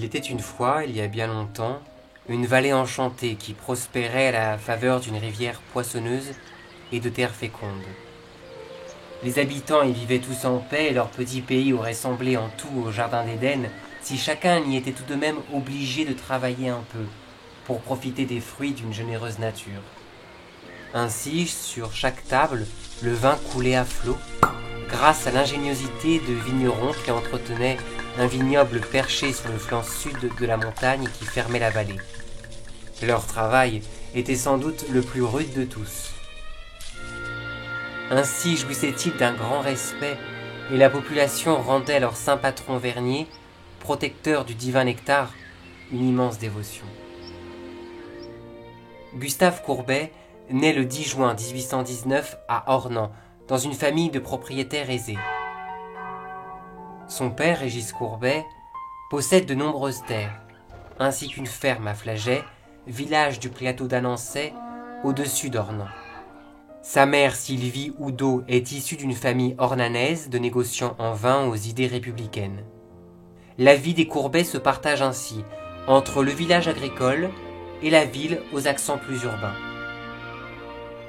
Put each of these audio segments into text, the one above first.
était une fois, il y a bien longtemps, une vallée enchantée qui prospérait à la faveur d'une rivière poissonneuse et de terres fécondes. Les habitants y vivaient tous en paix et leur petit pays aurait semblé en tout au jardin d'Éden si chacun n'y était tout de même obligé de travailler un peu pour profiter des fruits d'une généreuse nature. Ainsi, sur chaque table, le vin coulait à flot, grâce à l'ingéniosité de vignerons qui entretenaient un vignoble perché sur le flanc sud de la montagne qui fermait la vallée. Leur travail était sans doute le plus rude de tous. Ainsi jouissaient-ils d'un grand respect, et la population rendait à leur saint patron Vernier, protecteur du divin nectar, une immense dévotion. Gustave Courbet naît le 10 juin 1819 à Ornans, dans une famille de propriétaires aisés. Son père, Régis Courbet, possède de nombreuses terres, ainsi qu'une ferme à Flaget, village du plateau d'Anançay, au-dessus d'Ornans. Sa mère, Sylvie Oudot, est issue d'une famille ornanaise de négociants en vin aux idées républicaines. La vie des Courbet se partage ainsi entre le village agricole et la ville aux accents plus urbains.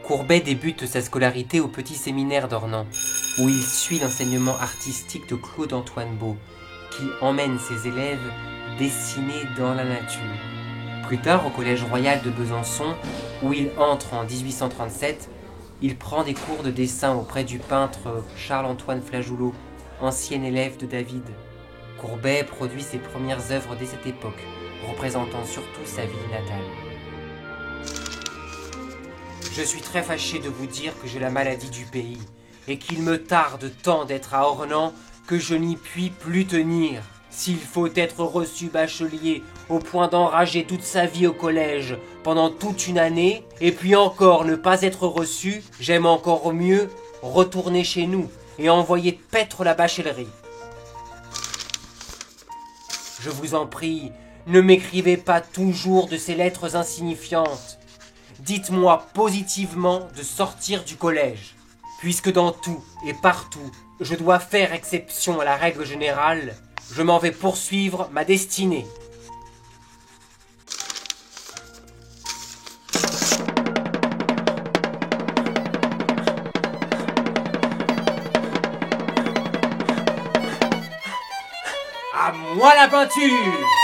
Courbet débute sa scolarité au petit séminaire d'Ornans, où il suit l'enseignement artistique de Claude-Antoine Beau, qui emmène ses élèves dessiner dans la nature. Plus tard, au Collège royal de Besançon, où il entre en 1837, il prend des cours de dessin auprès du peintre Charles-Antoine Flageoulot, ancien élève de David. Courbet produit ses premières œuvres dès cette époque, représentant surtout sa ville natale. Je suis très fâché de vous dire que j'ai la maladie du pays, et qu'il me tarde tant d'être à Ornans que je n'y puis plus tenir. S'il faut être reçu bachelier au point d'enrager toute sa vie au collège pendant toute une année, et puis encore ne pas être reçu, j'aime encore mieux retourner chez nous et envoyer paître la bachelerie. Je vous en prie, ne m'écrivez pas toujours de ces lettres insignifiantes. Dites-moi positivement de sortir du collège, puisque dans tout et partout, je dois faire exception à la règle générale. Je m'en vais poursuivre ma destinée. À moi la peinture!